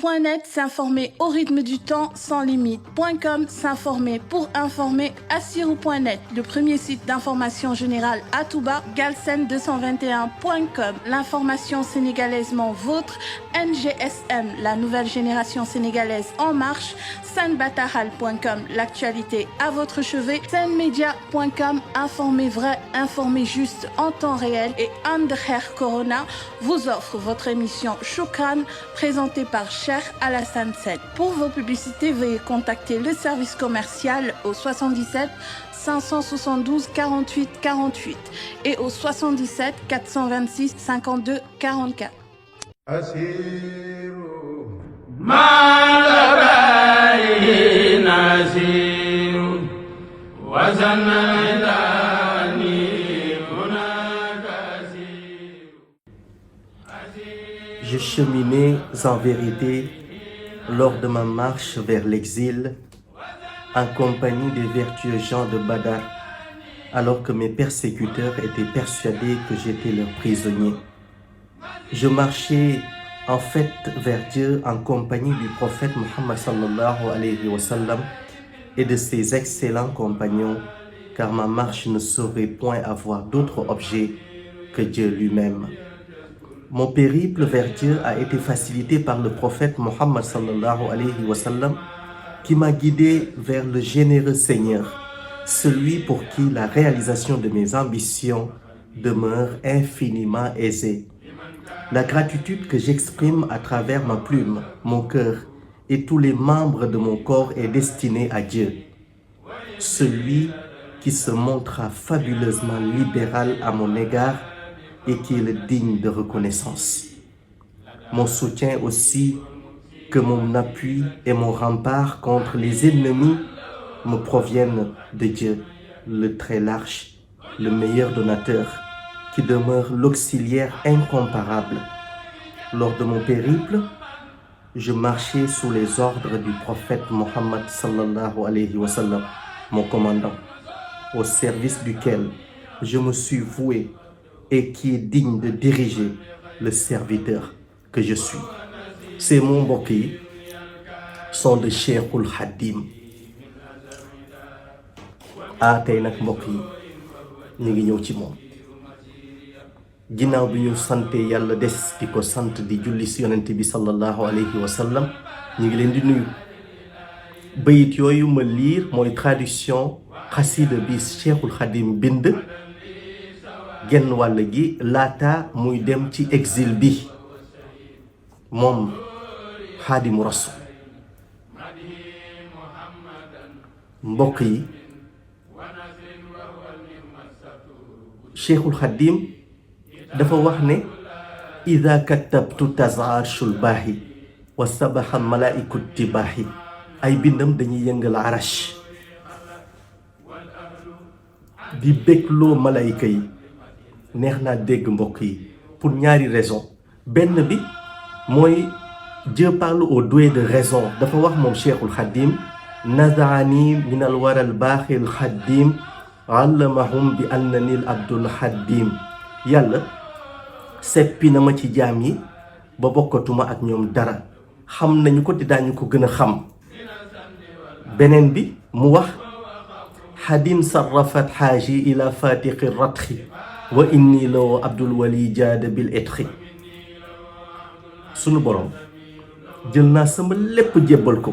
assirou.net, s'informer au rythme du temps, sans limite.com, s'informer pour informer, assirou.net, le premier site d'information générale à Touba, galsen221.com, l'information sénégalaisement vôtre, NGSM, la nouvelle génération sénégalaise en marche, senbatahal.com, l'actualité à votre chevet, senmedia.com, informer vrai, informer juste en temps réel, et Andher Corona vous offre votre émission Choukran, présentée par Cheikh Alassane Sène. Pour vos publicités, veuillez contacter le service commercial au 77 572 48 48 et au 77 426 52 44. Je cheminais en vérité lors de ma marche vers l'exil en compagnie des vertueux gens de Badar, alors que mes persécuteurs étaient persuadés que j'étais leur prisonnier. Je marchais en fait vers Dieu en compagnie du prophète Muhammad sallallahu alayhi wa sallam et de ses excellents compagnons, car ma marche ne saurait point avoir d'autre objet que Dieu lui-même. Mon périple vers Dieu a été facilité par le prophète Muhammad sallallahu alayhi wa sallam, qui m'a guidé vers le généreux Seigneur, celui pour qui la réalisation de mes ambitions demeure infiniment aisée. La gratitude que j'exprime à travers ma plume, mon cœur et tous les membres de mon corps est destinée à Dieu, celui qui se montra fabuleusement libéral à mon égard et qui est le digne de reconnaissance. Mon soutien aussi, que mon appui et mon rempart contre les ennemis me proviennent de Dieu, le très large, le meilleur donateur, qui demeure l'auxiliaire incomparable. Lors de mon périple, je marchais sous les ordres du prophète Muhammad sallallahu alayhi wa sallam, mon commandant, au service duquel je me suis voué et qui est digne de diriger le serviteur que je suis. Ces mots mbokk yi sont de Cheikhul Khadim. Tey nag mbokk yi ñu ngi ñëw ci moom ginnaaw bi ñu sante yàlla des di ko sant di julli si yonent bi sallallahu alayhi wa sallam, ñu ngi leen di nuyu. bayit yooyu ma liir mooy traduction xasida bi Cheikhul Khadim bind genn wàll gi laata muy dem ci exil bi moom Xaadimu Rasul. mbokk yi Cheikhul Khadim dafa wax ne ida katabtu tazarshul baahi wa sabaxa malaiku tibaahi, ay bindam dañuy yëngal arash di bégloo malayka yi. neex naa dégg mbokk yi pour ñaari raison. benn bi mooy Dieu parle au doué de raison. dafa wax moom Cheikhul Khadim nazaani min al waral baaxil Khadim allamahum bi annanil abdul Khadim. yàlla seppi na ma ci jaam yi ba bokkatuma ak ñoom dara, xam nañu ko te daañu ko gën a xam. beneen bi mu wax Khadim sarrafat xaaji ila fatiqi ratxi wa inni law abdul wali jaada bil etxi. sunu borom jël naa sama lépp jébbal ko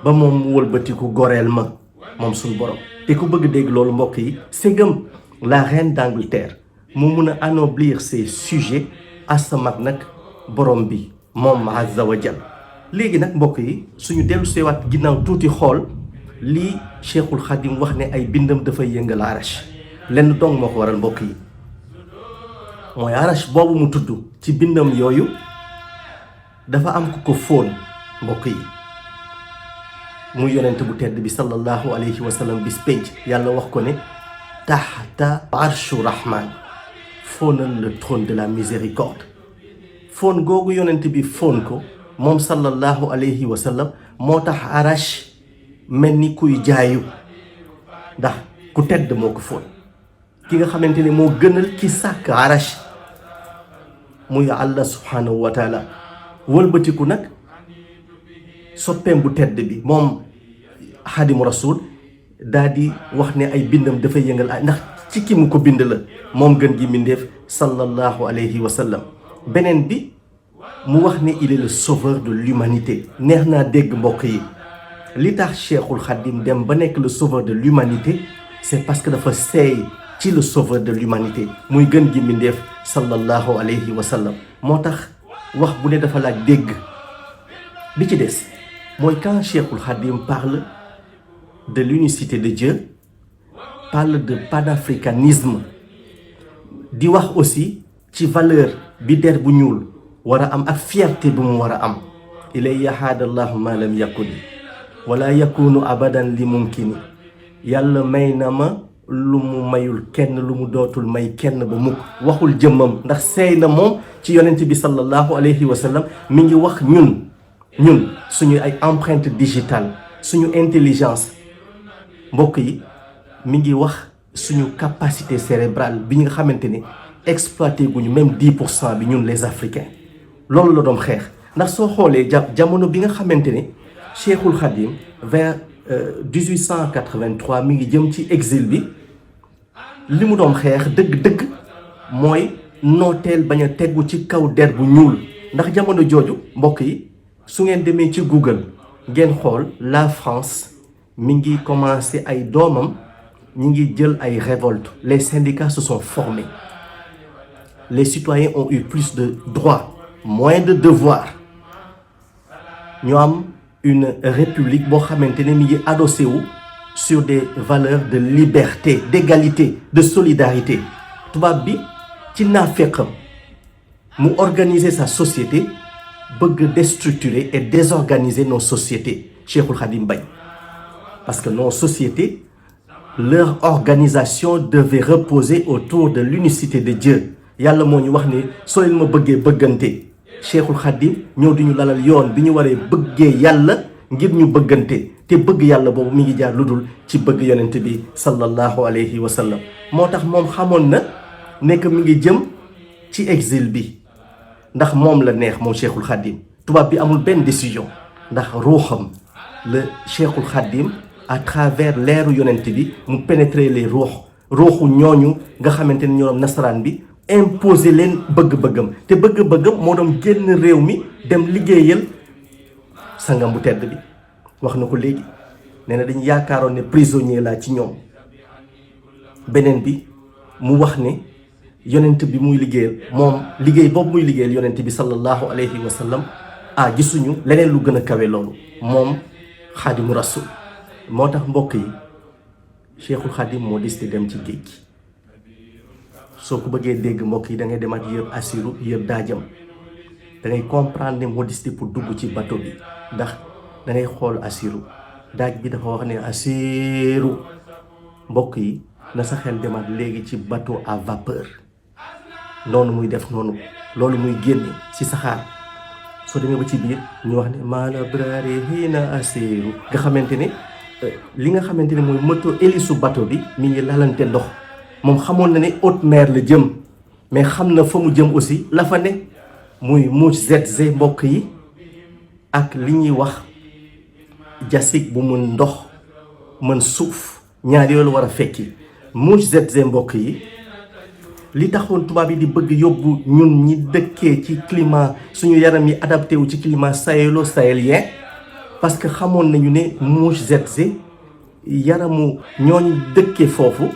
ba moom mu wëlbatiku goreel ma moom sunu borom. te ku bëgg dégg loolu mbokk yi, ségam la reine d'Angleterre mu mun a anoblir ses sujets asamak nag borom bi moom azza wa jal. léegi nag mbokk yi suñu dellu seewaat ginnaaw tuuti xool lii Cheikhul Khadim wax ne ay bindam dafay yëngal arash. lenn dong moo ko waral mbokk yi, mooy arash boobu mu tudd ci bindam yooyu dafa am ku ko fóon mbokk yi, muy yonent bu tedd bi sallallahu alayhi wa sallam. bis penc yàlla wax ko ne tahta arshu rahman, fóonal le trône de la miséricorde. fóon googu yonent bi fóon ko moom sallallahu alayhi wa sallam moo tax arash mel ni kuy jaayu, ndax ku tedd moo ko fóon. ki nga xamante ne moo gënal ki sàkk arash muy Allah subhanahu wa taala wëlbatiku nag soppeem bu tedd bi moom Xaadimu Rasul daal di wax ne ay bindam dafay yëngal ay ndax ci ki mu ko bind la moom gën gi mbindéef sallallahu alayhi wa sallam. beneen bi mu wax ne il est le sauveur de l'humanité. neex naa dégg mbokk yi li tax Cheikhul Khadim dem ba nekk le sauveur de l'humanité c'est parce que dafa seey ci le sauveur de l'humanité muy gën gi mbindéef sallallahu alayhi wa sallam. moo tax wax bu ne dafa laaj dégg. bi ci des mooy quand Cheikhul Khadim parle de l'unicité de Dieu, parle de panafricanisme, di wax aussi ci valeur bi der bu ñuul war a am ak fierté bu mu war a am. ilay yahaadallahu ma lam yakuni wala yakunu abadan li mumkini. yàlla may na ma lu mu mayul kenn, lu mu dootul may kenn ba mukk. waxul jëmmam ndax seey na moom ci yonent bi sallallahu alayhi wa sallam. mi ngi wax ñun suñu ay empreinte digitale, suñu intelligence mbokk yi, mi ngi wax suñu capacité cérébrale bi nga xamante ni exploité guñu même 10% bi ñun les Africains. loolu la doon xeex ndax soo xoolee jamono bi nga xamante ni Cheikhul Khadim vers 1883 mi ngi jëm ci exil bi, li mu doon xeex dëgg-dëgg mooy nooteel bañ a tegu ci kaw der bu ñuul. ndax jamono jooju mbokk yi su ngeen demee ci Google ngeen xool la France mi ngi commencé ay doomam ñi ngi jël ay révoltes. les syndicats se sont formés, les citoyens ont eu plus de droits, moins de devoirs. ñu am une république boo xamante ne mi ngi adossé wu sur des valeurs de liberté, d'égalité, de solidarité. tubaab bi ci naafeqam mu organiser sa société, bëgg déstructurer et désorganiser nos sociétés. Cheikhul Khadim bañ, parce que nos sociétés, leur organisation devait reposer autour de l'unicité de Dieu. yàlla moo ñu wax ne soo leen ma bëggee bëggante. Cheikhul Khadim ñëw di ñu lalal yoon bi ñu waree bëggee yàlla ngir ñu bëggante, te bëgg yàlla boobu mi ngi jaar lu dul ci bëgg yonent bi sallallahu alayhi wa sallam. moo tax moom xamoon na nekk mi ngi jëm ci exil bi ndax moom la neex moom Cheikhul Khadim. tubaab bi amul benn décision ndax ruuxam le Cheikhul Khadim à travers leeru yonent bi mu pénétrer les ruuxu ñooñu nga xamante ne ñoom nasaraan bi imposer leen bëgg-bëggam. te bëgg-bëggam moo doon génn réew mi dem liggéeyal sangam bu tedd bi. wax na ko léegi nee na dañu yaakaaroon ne prisonnier laa ci ñoom. beneen bi mu wax ne yonent bi muy liggéeyal moom liggéey boobu muy liggéeyal yonent bi sallallahu alayhi wa sallam gisuñu leneen lu gën a kawe loolu moom Xaadimu Rasul. moo tax mbokk yi Cheikhul Khadim moo décidé dem ci géej gi. soo ko bëggee dégg mbokk yi da ngay demaat yëpp Assirou yëpp daajam da ngay comprendre ne moo décidé pour dugg ci bateau bi. ndax da ngay xool Assirou daaj bi dafa wax ne Assirou mbokk yi na sa xel demaat léegi ci bateau à vapeur. noonu muy def noonu loolu muy génne ci saxaar. soo demee ba ci biir ñu wax ne maala brare hiina Assirou nga xamante ne li nga xamante ne mooy moto hélice bateau bi mi ngi lalante ndox. moom xamoon na ne haute mer la jëm, mais xam na fa mu jëm aussi la fa ne muy Mouj ZZ mbokk yi ak li ñuy wax jasik bu mun ndox mën suuf. ñaar yooyu la war a fekki. Mouj ZZ mbokk yi li taxoon tubaab yi di bëgg yóbbu ñun ñi dëkkee ci climat suñu yaram yi adapté wu ci climat sahélo-sahélien, parce que xamoon nañu ne Mouj ZZ yaramu ñooñ dëkkee foofu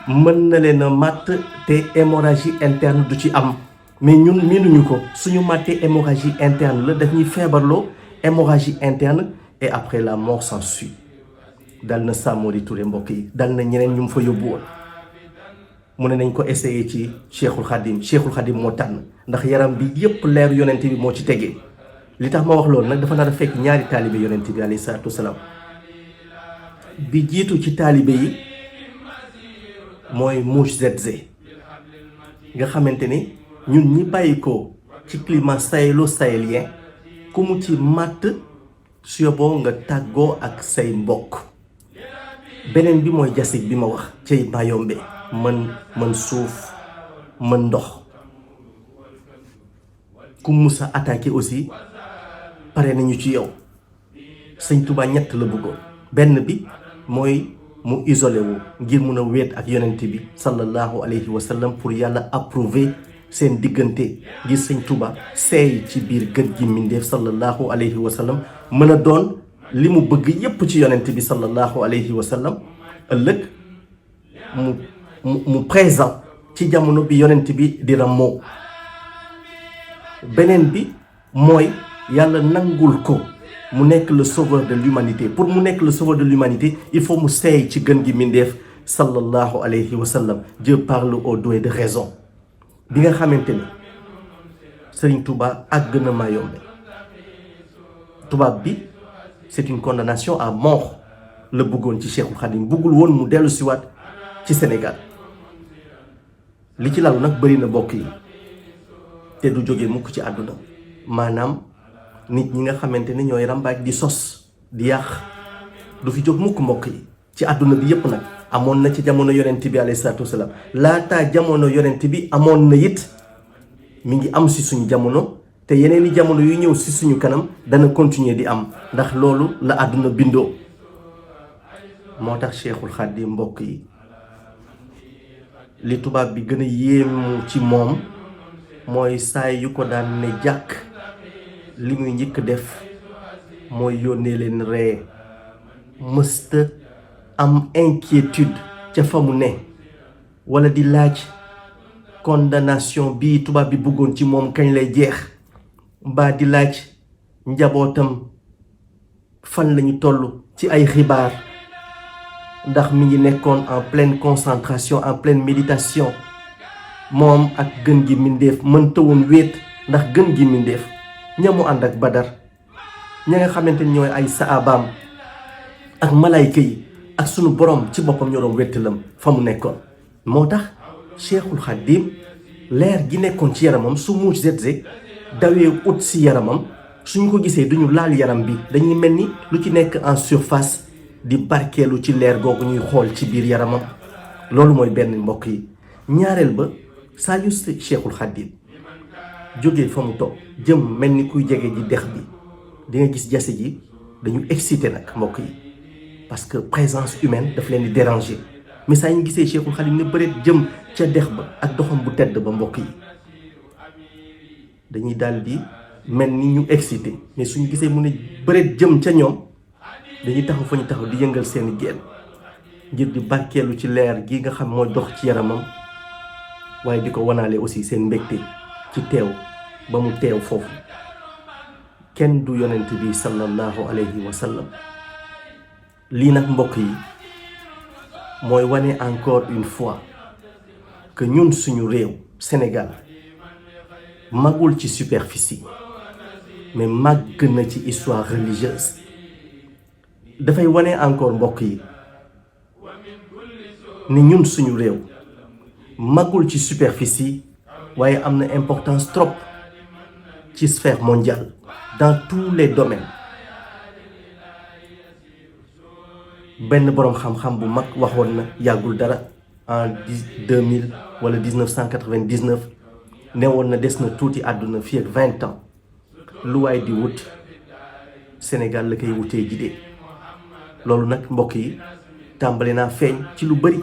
mën na leen a màtt te hémorragie interne du ci am. mais ñun miinuñu ko. suñu màttee hémorragie interne la daf ñuy feebarloo hémorragie interne et après la mort s'ensuit. dal na Samori Touré mbokk yi, dal na ñeneen ñu mu fa yóbbu woon. mu ne nañ ko essayer ci Cheikhul Khadim. Cheikhul Khadim moo tànn ndax yaram bi yépp leeru yonent bi moo ci tegee. li tax ma wax loolu nag dafa nar a fekk ñaari taalibe yonent bi alayhi salaatu wasalaam. bi jiitu ci taalibe yi mooy Mouj ZZ nga xamante ni ñun ñi bàyyi ko ci climat sahélo-sahélien ku mu ci màtt su yoboo nga tàggoo ak say mbokk. beneen bi mooy jasik bi ma wax ci Mayombe mën suuf mën ndox ku musa attaqué aussi pare nañu ci yow. sëñ Touba ñett la bëggoon. benn bi mooy mu isolé wu ngir mun a wéet ak yonent bi sallallahu alayhi wa sallam pour yàlla approuver seen diggante ngir sëñ Touba seey ci biir gën gi mbindeef sallallahu alayhi wa sallam mën a doon li mu bëgg yépp ci yonent bi sallallahu alayhi wa sallam ëllëg mu présent ci jamono bi yonent bi di rammoo. beneen bi mooy yàlla nangul ko mu nekk le sauveur de l'humanité. Pour mu nekk le sauveur de l'humanité, il faut mu seey ci gën gi mindeef sallallahu alayhi wa sallam. Dieu parle au doué de raison. bi nga xamante ne Serigne Touba àgg na Mayombe, tubaab bi c'est une condamnation à mort la bëggoon ci Cheikhul Khadim, bëggul woon mu dellu siwaat ci Sénégal. li ci lalu nag bëri na bokk yi te du jógee mukk ci àdduna. maanaam nit ñi nga xamante ne ñooy rambaaj di sos di yàq du fi jóg mukk mbokk yi ci àdduna bi yépp nag. amoon na ci jamono yonent bi alayhi salaatu wasalaam, laataa jamono yonent bi amoon na it, mi ngi am si suñu jamono, te yeneen i jamono yu ñëw si suñu kanam dana continuer di am, ndax loolu la àdduna bindoo. moo tax Cheikhul Khadim mbokk yi li tubaab bi gën a yéemu ci moom mooy saay yu ko daan ne jàkk li muy njëkk def mooy yónnee leen ree. mësta am inquiétude ca fa mu ne wala di laaj condamnation bi tubaab bi bëggoon ci moom kañ lay jeex, mbaa di laaj njabootam fan lañu toll ci ay xibaar, ndax mi ngi nekkoon en pleine concentration, en pleine méditation. moom ak gën gi mindeef mënta woon wéet, ndax gën gi mindeef ñamu ànd ak Badar, ña nga xamante ni ñooy ay saabaam ak malayka yi ak sunu borom ci boppam ñoo doon wettalam fa mu nekkoon. moo tax Cheikhul Khadim leer gi nekkoon ci yaramam su muuc zeze dawee ut si yaramam, suñu ko gisee duñu laal yaram bi, dañuy mel ni lu ci nekk en surface di barkeelu ci leer googu ñuy xool ci biir yaramam. loolu mooy benn mbokk yi. ñaareel ba saa yu Cheikhul Khadim jógee fa mu toog jëm mel ni kuy jege ji dex bi, di nga gis jase ji dañu excité nag mbokk yi, parce que présence humaine daf leen di déranger. mais saa ñu gisee Cheikhul Khadim ne bëreet jëm ca dex ba ak doxam bu tedd ba mbokk yi, dañuy daal di mel ni ñu excité. mais suñu gisee mu ne bëreet jëm ca ñoom dañuy taxaw fa ñu taxaw di yëngal seeni génn ngir di barkeelu ci leer gi nga xam mooy dox ci yaramam, waaye di ko wanaale aussi seen mbégte ci teew ba mu teew foofu. kenn du yonent bi sallallahu alayhi wa sallam. lii nag mbokk yi mooy wane encore une fois que ñun suñu réew Sénégal magul ci superficie mais màgg na ci histoire religieuse. dafay wane encore mbokk yi ni ñun suñu réew magul ci superficie waaye am na importance trop ci sphère mondiale dans tous les domaines. benn boroom xam-xam bu mag waxoon na yàggul dara en 2000 wala 1999 ne woon na des na tuuti àdduna fii ak 20 ans lu waay di wut Sénégal la koy wutee jidee. loolu nag mbokk yi tàmbali naa feeñ ci lu bari.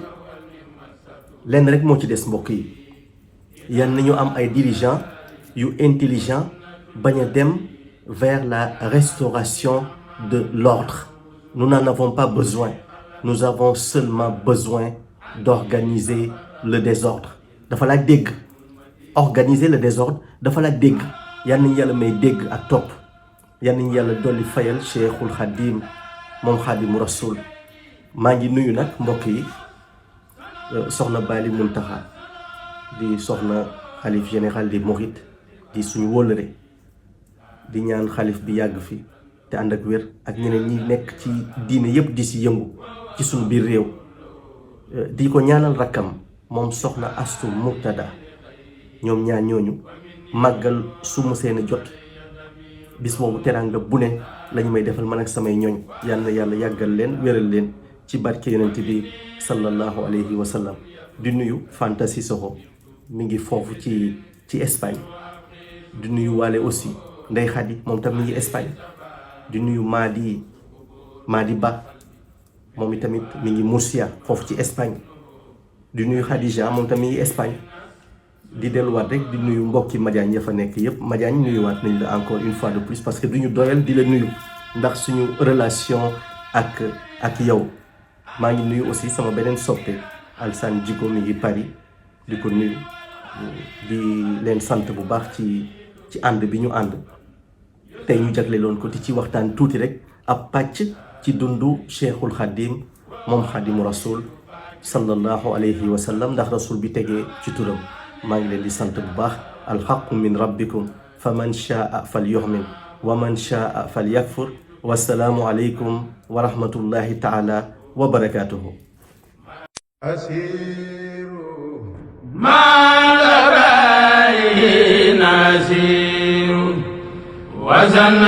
lenn rek moo ci des mbokk yi, yan nañu am ay dirigeants yu intelligents bañ a dem vers la restauration de l'ordre. Nous n'en avons pas besoin. Nous avons seulement besoin d'organiser le désordre. dafa laaj dégg. Organiser le désordre dafa laaj dégg. yan nañu yàlla may dégg ak topp. yan nañu yàlla dolli fayal Cheikhul Khadim moom Khadimu Rasul. maa ngi nuyu nag mbokk yi soxna Bali Muntaxa di soxna xalif général des Mourides di suñu wóllëre, di ñaan xalif bi yàgg fi te ànd ak wér, ak ñeneen ñi nekk ci diine yépp di si yëngu ci suñu biir réew. di ko ñaanal rakkam moom soxna Astu Murtada. ñoom ñaar ñooñu màggal su ma seen jot bis boobu teraanga bu ne lañu may defal man ak samay ñooñ. yal na yàlla yàggal leen wéral leen ci barke yonent bi sallallahu alayhi wa sallam. di nuyu Fanta Sissoko mi ngi foofu ci Espagne. di nuyu waale aussi Ndey Khady moom tam mi ngi Espagne di nuyu Madi Ba moom itamit mi ngi Murcia foofu ci Espagne di nuyu Khadija moom tam mi ngi Espagne di delluwaat rek di nuyu mbokki Madiagne ya fa nekk yépp Madiagne nuyuwaat nañ la encore une fois de plus parce que duñu doyal di la nuyu ndax suñu relation ak yow. maa ngi nuyu aussi sama beneen soppe Alsane Djiko mi ngi Paris di ko nuyu di leen sant bu baax ci ànd bi ñu ànd tey ñu jagleeloon ko ci waxtaan tuuti rek ab pàcc ci dundu Cheikhul Khadim moom Khadimu Rasul sallallahu alayhi wa sallam ndax rasul bi tegee ci turam maa ngi leen di sant bu baax alxaqu min rabbikum fa man shaa fal yu'min wa man shaa fal yakfur wassalaamu aleykum wa rahmatullahi taala wa barakaatuhu. ما لبيه نسير وزن